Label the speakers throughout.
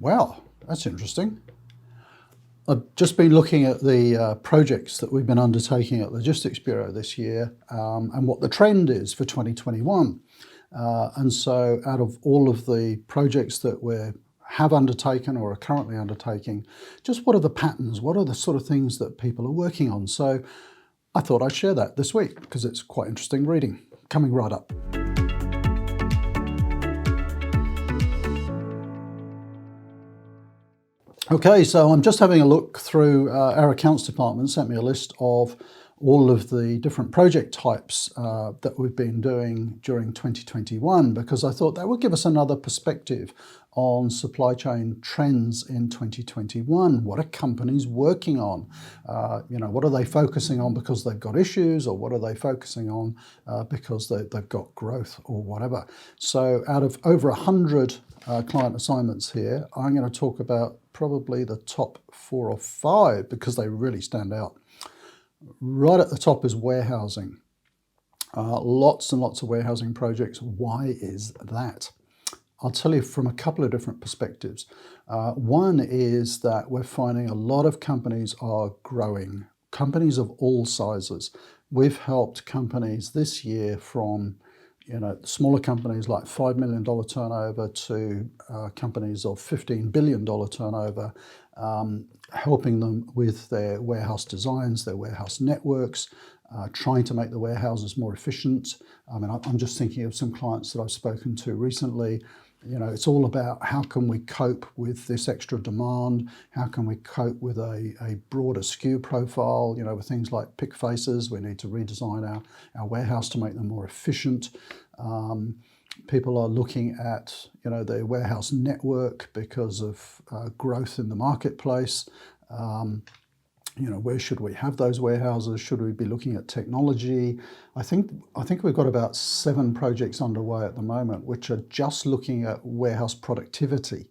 Speaker 1: Wow, that's interesting. I've just been looking at the projects that we've been undertaking at Logistics Bureau this year and what the trend is for 2021. And so out of all of the projects that we have undertaken or are currently undertaking, just what are the patterns? What are the sort of things that people are working on? So I thought I'd share that this week because it's quite interesting reading. Coming right up. Okay, so I'm just having a look through our accounts department sent me a list of all of the different project types that we've been doing during 2021 because I thought that would give us another perspective on supply chain trends in 2021. What are companies working on? What are they focusing on because they've got issues, or what are they focusing on because they've got growth or whatever? So out of over 100 client assignments here, I'm going to talk about probably the top 4 or 5 because they really stand out. Right at the top is warehousing. Lots and lots of warehousing projects. Why is that? I'll tell you from a couple of different perspectives. One is that we're finding a lot of companies are growing, companies of all sizes. We've helped companies this year from smaller companies like $5 million turnover to companies of $15 billion turnover, helping them with their warehouse designs, their warehouse networks, trying to make the warehouses more efficient. I mean, I'm just thinking of some clients that I've spoken to recently. It's all about how can we cope with this extra demand? How can we cope with a broader SKU profile? With things like pick faces, we need to redesign our warehouse to make them more efficient. People are looking at their warehouse network because of growth in the marketplace. Where should we have those warehouses? Should we be looking at technology? I think we've got about 7 projects underway at the moment, which are just looking at warehouse productivity.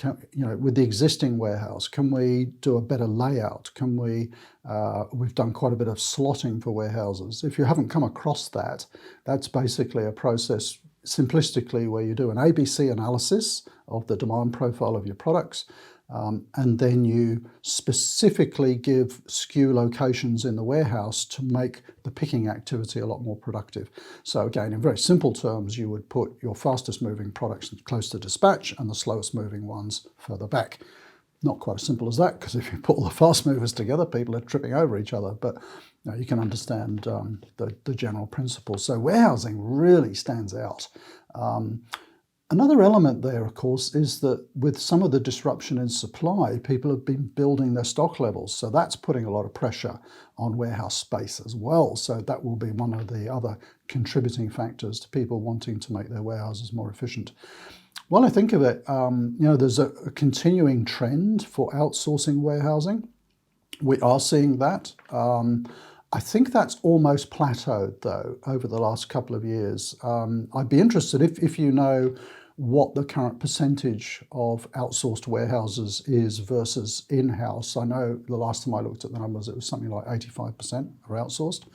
Speaker 1: With the existing warehouse, can we do a better layout? We've done quite a bit of slotting for warehouses. If you haven't come across that, that's basically a process simplistically where you do an ABC analysis of the demand profile of your products. And then you specifically give SKU locations in the warehouse to make the picking activity a lot more productive. So again, in very simple terms, you would put your fastest moving products close to dispatch and the slowest moving ones further back. Not quite as simple as that, because if you put all the fast movers together, people are tripping over each other, but you can understand the general principle. So warehousing really stands out. Another element there, of course, is that with some of the disruption in supply, people have been building their stock levels. So that's putting a lot of pressure on warehouse space as well. So that will be one of the other contributing factors to people wanting to make their warehouses more efficient. While I think of it, there's a continuing trend for outsourcing warehousing. We are seeing that. I think that's almost plateaued, though, over the last couple of years. I'd be interested if you know what the current percentage of outsourced warehouses is versus in-house. I know the last time I looked at the numbers, it was something like 85% are outsourced.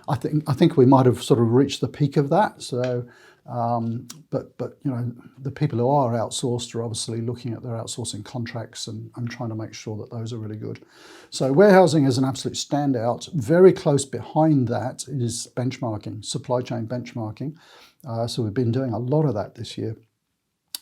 Speaker 1: I think we might have sort of reached the peak of that. So, but the people who are outsourced are obviously looking at their outsourcing contracts and trying to make sure that those are really good. So warehousing is an absolute standout. Very close behind that is benchmarking, supply chain benchmarking. So we've been doing a lot of that this year.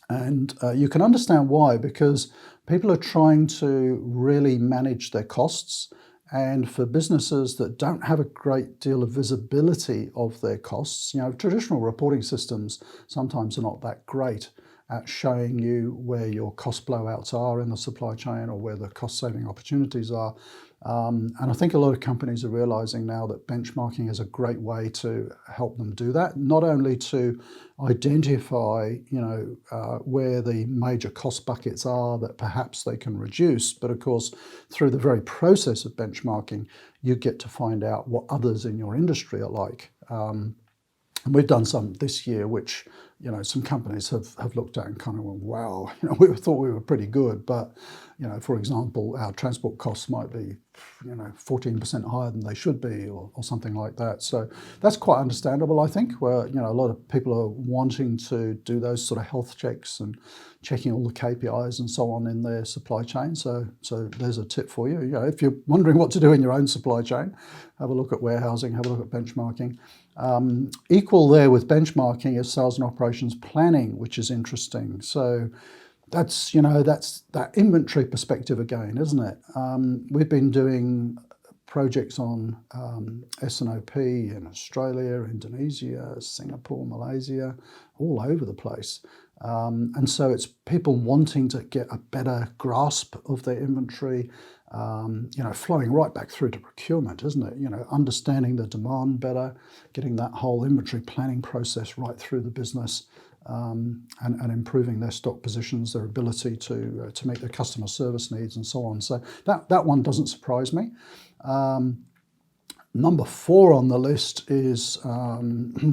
Speaker 1: And you can understand why, because people are trying to really manage their costs. And for businesses that don't have a great deal of visibility of their costs, traditional reporting systems sometimes are not that great at showing you where your cost blowouts are in the supply chain or where the cost saving opportunities are. And I think a lot of companies are realizing now that benchmarking is a great way to help them do that, not only to identify, where the major cost buckets are that perhaps they can reduce, but of course, through the very process of benchmarking, you get to find out what others in your industry are like. And we've done some this year which you know, some companies have looked at and kind of went, wow, you know, we thought we were pretty good, but, you know, for example, our transport costs might be, you know, 14% higher than they should be, or something like that. So that's quite understandable, I think, where, you know, a lot of people are wanting to do those sort of health checks and checking all the KPIs and so on in their supply chain. So there's a tip for you. You know, if you're wondering what to do in your own supply chain, have a look at warehousing, have a look at benchmarking. Equal there with benchmarking is sales and operations planning, which is interesting. So that's, you know, that's that inventory perspective again, isn't it? We've been doing projects on S&OP in Australia, Indonesia, Singapore, Malaysia, all over the place. And so it's people wanting to get a better grasp of their inventory, you know, flowing right back through to procurement, isn't it? You know, understanding the demand better, getting that whole inventory planning process right through the business, and improving their stock positions, their ability to meet their customer service needs and so on. So that one doesn't surprise me. Number 4 on the list is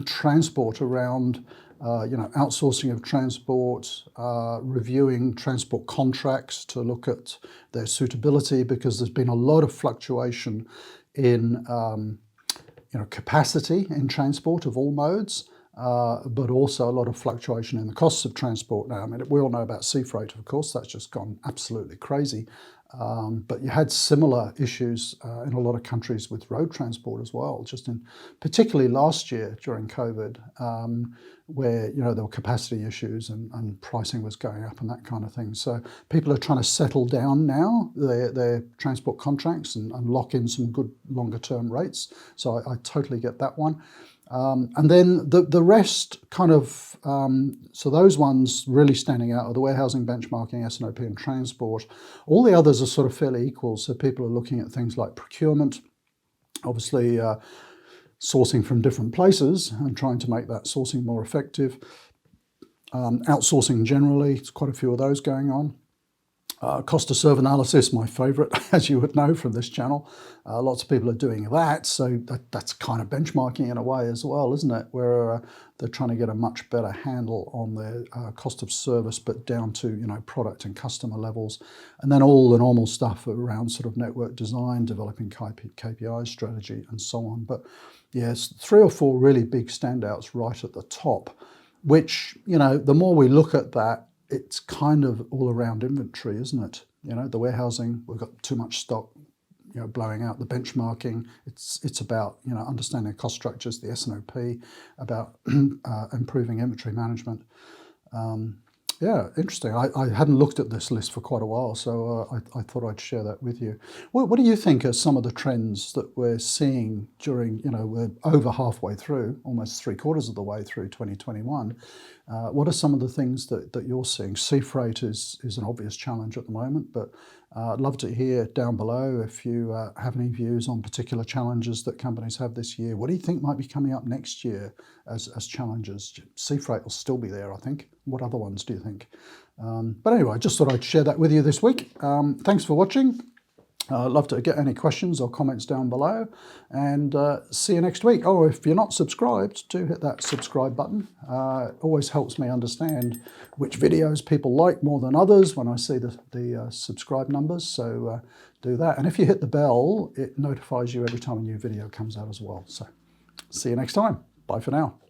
Speaker 1: transport around, you know, outsourcing of transport, reviewing transport contracts to look at their suitability, because there's been a lot of fluctuation in, you know, capacity in transport of all modes. But also a lot of fluctuation in the costs of transport now. I mean, we all know about sea freight, of course, that's just gone absolutely crazy. But you had similar issues in a lot of countries with road transport as well, just in particularly last year during COVID, where, you know, there were capacity issues and pricing was going up and that kind of thing. So people are trying to settle down now their transport contracts and lock in some good longer term rates. So I totally get that one. And then the rest kind of, so those ones really standing out are the warehousing, benchmarking, S&OP and transport. All the others are sort of fairly equal. So people are looking at things like procurement, obviously sourcing from different places and trying to make that sourcing more effective. Outsourcing generally, it's quite a few of those going on. Cost to serve analysis, my favourite, as you would know from this channel. Lots of people are doing that, so that's kind of benchmarking in a way as well, isn't it? Where they're trying to get a much better handle on their cost of service, but down to, you know, product and customer levels. And then all the normal stuff around sort of network design, developing KPI strategy and so on. But yes, 3 or 4 really big standouts right at the top, which, you know, the more we look at that, it's kind of all around inventory, isn't it? You know, the warehousing, we've got too much stock, you know, blowing out. The benchmarking, it's about, you know, understanding cost structures. The S&OP, about improving inventory management. Yeah, interesting. I hadn't looked at this list for quite a while, so I thought I'd share that with you. What do you think are some of the trends that we're seeing during, you know, we're over halfway through, almost 3/4 of the way through 2021. What are some of the things that you're seeing? Sea freight is an obvious challenge at the moment, but I'd love to hear down below if you have any views on particular challenges that companies have this year. What do you think might be coming up next year as challenges? Sea freight will still be there, I think. What other ones do you think? But anyway, I just thought I'd share that with you this week. Thanks for watching. I'd love to get any questions or comments down below, and see you next week. Oh, if you're not subscribed, do hit that subscribe button. It always helps me understand which videos people like more than others when I see the subscribe numbers, so do that. And if you hit the bell, it notifies you every time a new video comes out as well. So see you next time. Bye for now.